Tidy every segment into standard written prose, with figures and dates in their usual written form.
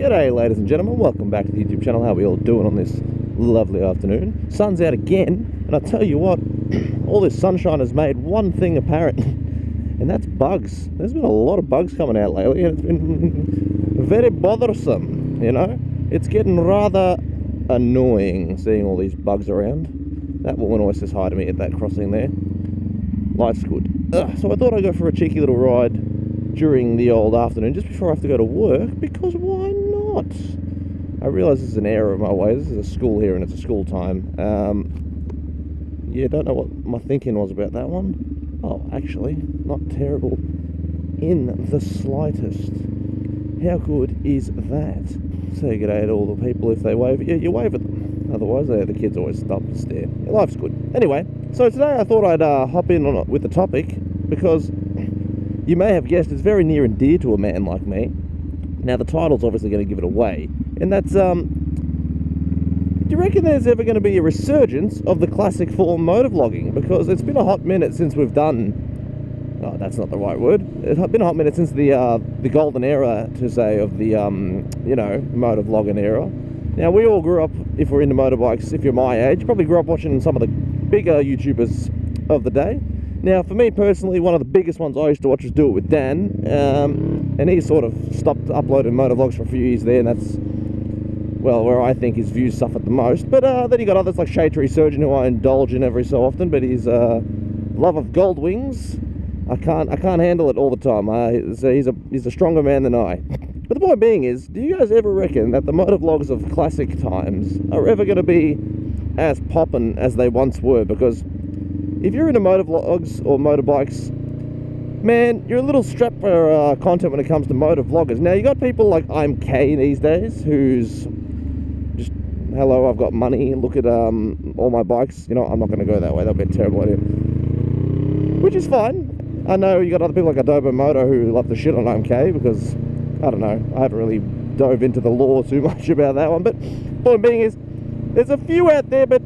G'day ladies and gentlemen, welcome back to the YouTube channel. How are we all doing on this lovely afternoon? Sun's out again, and I tell you what, all this sunshine has made one thing apparent, and that's bugs. There's been a lot of bugs coming out lately, and it's been very bothersome, you know? It's getting rather annoying seeing all these bugs around. That woman always says hi to me at that crossing there. Life's good. So I thought I'd go for a cheeky little ride during the old afternoon, just before I have to go to work, because why not? I realise this is an error of my ways. This is a school here and it's a school time. Yeah, don't know what my thinking was about that one. Oh, actually, not terrible in the slightest. How good is that? Say good day to all the people if they wave at you. You wave at them. Otherwise, the kids always stop and stare. Yeah, life's good. Anyway, so today I thought I'd hop in on it with the topic, because you may have guessed it's very near and dear to a man like me. Now, the title's obviously going to give it away, and that's, do you reckon there's ever going to be a resurgence of the classic form motovlogging? Because it's been a hot minute since we've done, oh, that's not the right word. It's been a hot minute since the golden era, to say, of the, you know, motovlogging era. Now, we all grew up, if we're into motorbikes, if you're my age, probably grew up watching some of the bigger YouTubers of the day. Now, for me personally, one of the biggest ones I used to watch was Do It With Dan, and he sort of stopped uploading motovlogs for a few years there, and that's, well, where I think his views suffered the most. But then you got others like Shade to Resurgence, who I indulge in every so often, but his love of gold wings, I can't handle it all the time. He's a stronger man than I. But the point being is, do you guys ever reckon that the motovlogs of classic times are ever going to be as poppin' as they once were? Because if you're into motovlogs or motorbikes, man, you're a little strapped for content when it comes to motovloggers. Now, you got people like I'm K these days, who's just, hello, I've got money, look at all my bikes. You know, I'm not going to go that way, that'll be a terrible idea. Which is fine. I know you got other people like Adobo Moto who love to shit on MK, because, I don't know, I haven't really dove into the lore too much about that one. But point being is, there's a few out there, but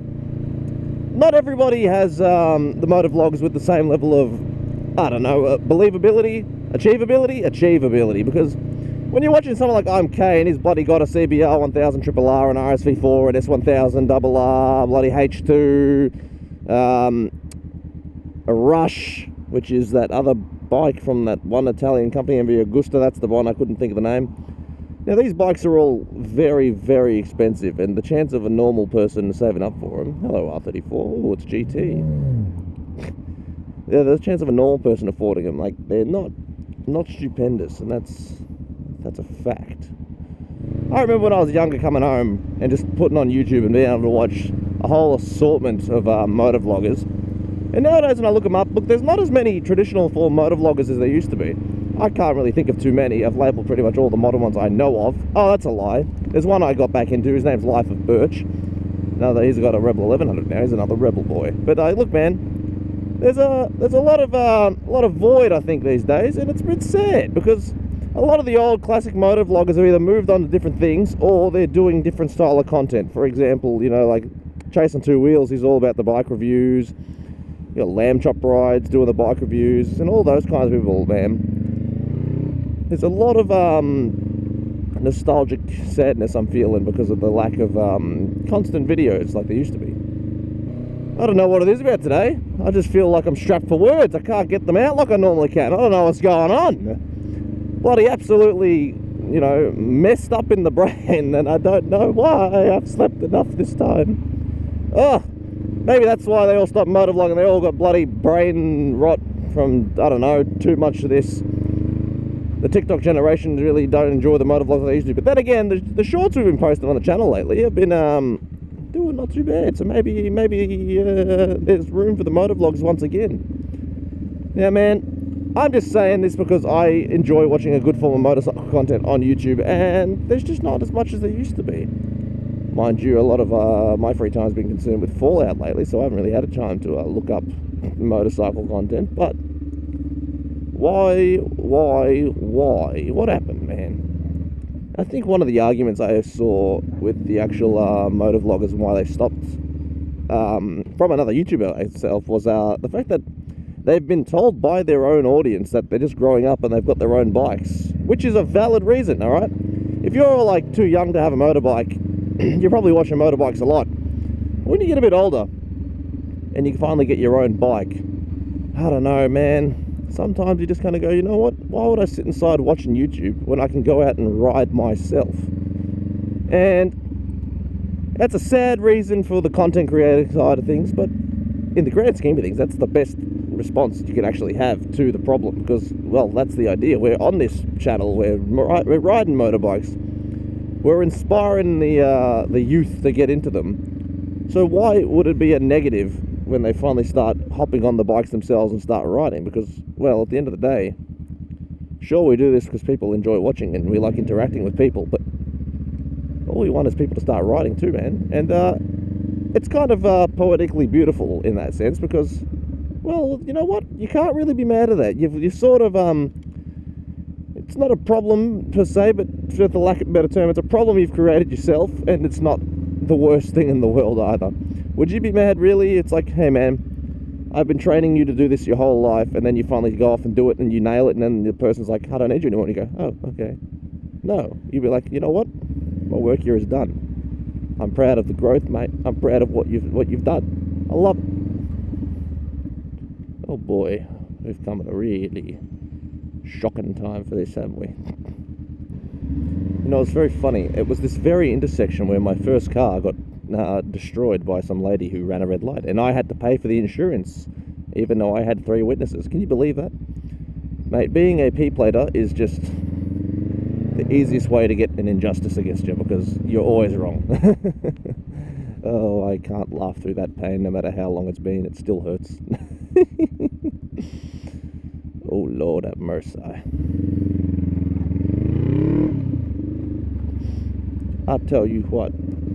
not everybody has the motovlogs with the same level of, I don't know, believability, achievability, because when you're watching someone like I'm K and he's bloody got a CBR 1000 Triple R, an RSV4, an S1000 Double R, bloody H2, a Rush, which is that other bike from that one Italian company, MV Agusta, that's the one, I couldn't think of the name. Now, these bikes are all very, very expensive, and the chance of a normal person saving up for them, hello R34, oh, it's GT. Yeah, the chance of a normal person affording them, like, they're not stupendous, and that's a fact. I remember when I was younger coming home and just putting on YouTube and being able to watch a whole assortment of motovloggers. And nowadays when I look them up, look, there's not as many traditional form motovloggers as there used to be. I can't really think of too many. I've labelled pretty much all the modern ones I know of. Oh, that's a lie. There's one I got back into. His name's Life of Birch. He's got a Rebel 1100 now. He's another rebel boy. But look, man, there's a lot of void, I think, these days, and it's a bit sad, because a lot of the old classic motovloggers have either moved on to different things, or they're doing different style of content. For example, you know, like Chasing Two Wheels, he's all about the bike reviews. You got Lamb Chop Rides doing the bike reviews, and all those kinds of people, man. There's a lot of nostalgic sadness I'm feeling because of the lack of constant videos like there used to be. I don't know what it is about today. I just feel like I'm strapped for words. I can't get them out like I normally can. I don't know what's going on. Bloody absolutely, you know, messed up in the brain, and I don't know why. I've slept enough this time. Oh, maybe that's why they all stopped motovlogging. They all got bloody brain rot from, I don't know, too much of this. The TikTok generation really don't enjoy the motovlogs they used to. But then again, the shorts we've been posting on the channel lately have been doing not too bad. So maybe there's room for the motovlogs once again. Now, man, I'm just saying this because I enjoy watching a good form of motorcycle content on YouTube, and there's just not as much as there used to be. Mind you, a lot of my free time has been consumed with Fallout lately, so I haven't really had a time to look up motorcycle content. But why? What happened, man? I think one of the arguments I saw with the actual motovloggers and why they stopped from another YouTuber itself was the fact that they've been told by their own audience that they're just growing up and they've got their own bikes, which is a valid reason, all right? if you're like too young to have a motorbike, you're probably watching motorbikes a lot. When you get a bit older and you can finally get your own bike, I don't know, man. Sometimes you just kind of go, you know what? Why would I sit inside watching YouTube when I can go out and ride myself? And that's a sad reason for the content creator side of things, but in the grand scheme of things, that's the best response you can actually have to the problem, because, well, that's the idea. We're on this channel, we're riding motorbikes, we're inspiring the youth to get into them. So why would it be a negative when they finally start hopping on the bikes themselves and start riding? Because, well, at the end of the day, sure, we do this because people enjoy watching and we like interacting with people, but all we want is people to start riding too, man. And it's kind of poetically beautiful in that sense, because, well, you know what? You can't really be mad at that. You've sort of, it's not a problem per se, but for the lack of a better term, it's a problem you've created yourself, and it's not the worst thing in the world either. Would you be mad, really? It's like, hey man, I've been training you to do this your whole life, and then you finally go off and do it and you nail it, and then the person's like, I don't need you anymore, and you go, oh, okay. No, you'd be like, you know what? My work here is done. I'm proud of the growth, mate. I'm proud of what you've done. I love it. Oh boy, we've come at a really shocking time for this, haven't we? You know, it's very funny. It was this very intersection where my first car got destroyed by some lady who ran a red light, and I had to pay for the insurance, even though I had 3 witnesses. Can you believe that? Mate, being a P-plater is just the easiest way to get an injustice against you, because you're always wrong. Oh, I can't laugh through that pain, no matter how long it's been. It still hurts. Oh, Lord have mercy. I tell you what,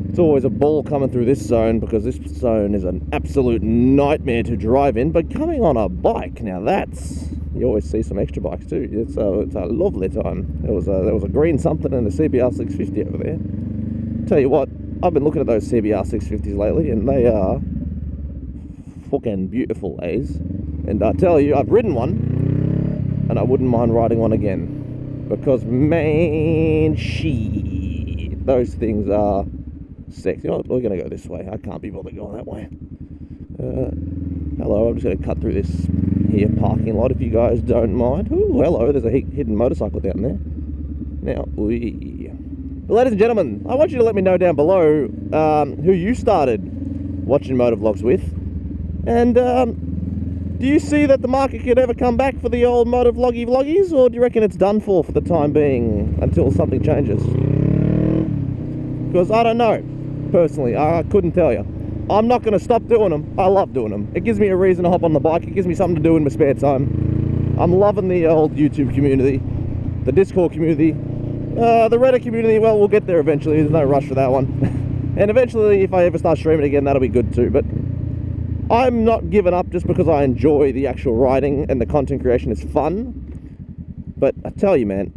it's always a ball coming through this zone, because this zone is an absolute nightmare to drive in. But coming on a bike, now that's... You always see some extra bikes too. It's a lovely time. There was a green something and a CBR 650 over there. Tell you what, I've been looking at those CBR 650s lately, and they are fucking beautiful, A's. And I tell you, I've ridden one, and I wouldn't mind riding one again, because man, shit, those things are sexy. You know what? We're gonna go this way. I can't be bothered going that way. Hello, I'm just going to cut through this here parking lot if you guys don't mind. Ooh, hello, there's a hidden motorcycle down there. Now, well, ladies and gentlemen, I want you to let me know down below who you started watching motovlogs with. And do you see that the market could ever come back for the old motovloggy vloggies, or do you reckon it's done for the time being until something changes? Because I don't know. Personally, I couldn't tell you. I'm not going to stop doing them. I love doing them. It gives me a reason to hop on the bike. It gives me something to do in my spare time. I'm loving the old YouTube community, the Discord community, the Reddit community. Well, we'll get there eventually. There's no rush for that one. And eventually, if I ever start streaming again, that'll be good too. But I'm not giving up just because I enjoy the actual writing and the content creation is fun. But I tell you, man,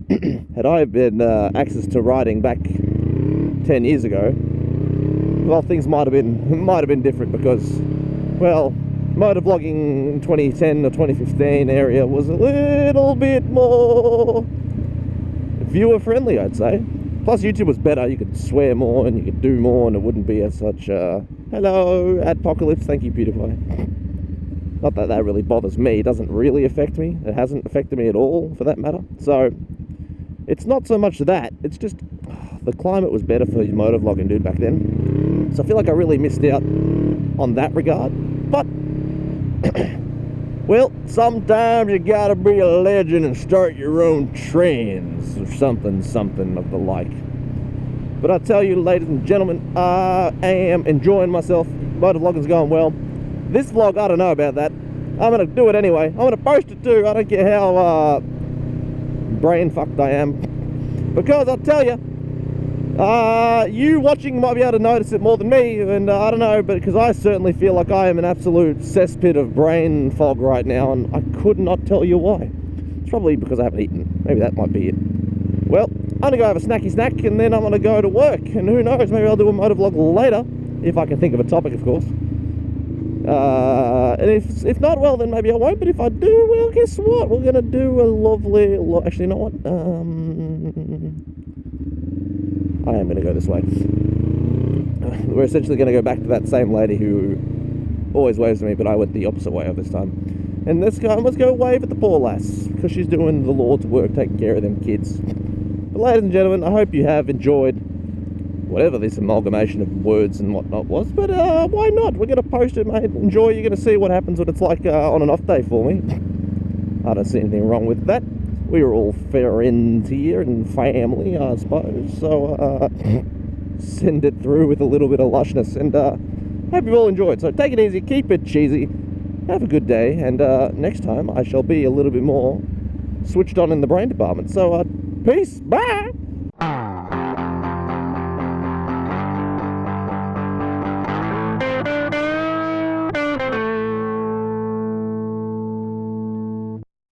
had I been access to writing back 10 years ago, well, things might have been different, because, well, motovlogging in 2010 or 2015 area was a little bit more viewer friendly, I'd say. Plus, YouTube was better. You could swear more and you could do more, and it wouldn't be as such. Hello, Adpocalypse. Thank you, PewDiePie. Not that that really bothers me. It doesn't really affect me. It hasn't affected me at all, for that matter. So it's not so much that. It's just the climate was better for motovlogging, dude, back then. So I feel like I really missed out on that regard. But, well, sometimes you gotta be a legend and start your own trends, or something of the like. But I tell you, ladies and gentlemen, I am enjoying myself. Motovlogging's going well. This vlog, I don't know about that. I'm gonna do it anyway. I'm gonna post it too. I don't care how brain fucked I am. Because I'll tell you, you watching might be able to notice it more than me, and I don't know, but because I certainly feel like I am an absolute cesspit of brain fog right now, and I could not tell you why. It's probably because I haven't eaten. Maybe that might be it. Well, I'm gonna go have a snacky snack, and then I'm gonna go to work, and who knows, maybe I'll do a motovlog later, if I can think of a topic, of course. And if not, well, then maybe I won't. But if I do, well, guess what? We're gonna do a lovely. Actually, you know what? I am going to go this way. We're essentially going to go back to that same lady who always waves at me, but I went the opposite way this time. And let's go wave at the poor lass, because she's doing the Lord's work, taking care of them kids. But ladies and gentlemen, I hope you have enjoyed whatever this amalgamation of words and whatnot was, but why not? We're going to post it, mate. Enjoy. You're going to see what happens, what it's like on an off day for me. I don't see anything wrong with that. We are all friends here and family, I suppose, so send it through with a little bit of lushness, and hope you've all enjoyed. So take it easy, keep it cheesy, have a good day, and next time I shall be a little bit more switched on in the brain department. So peace, bye!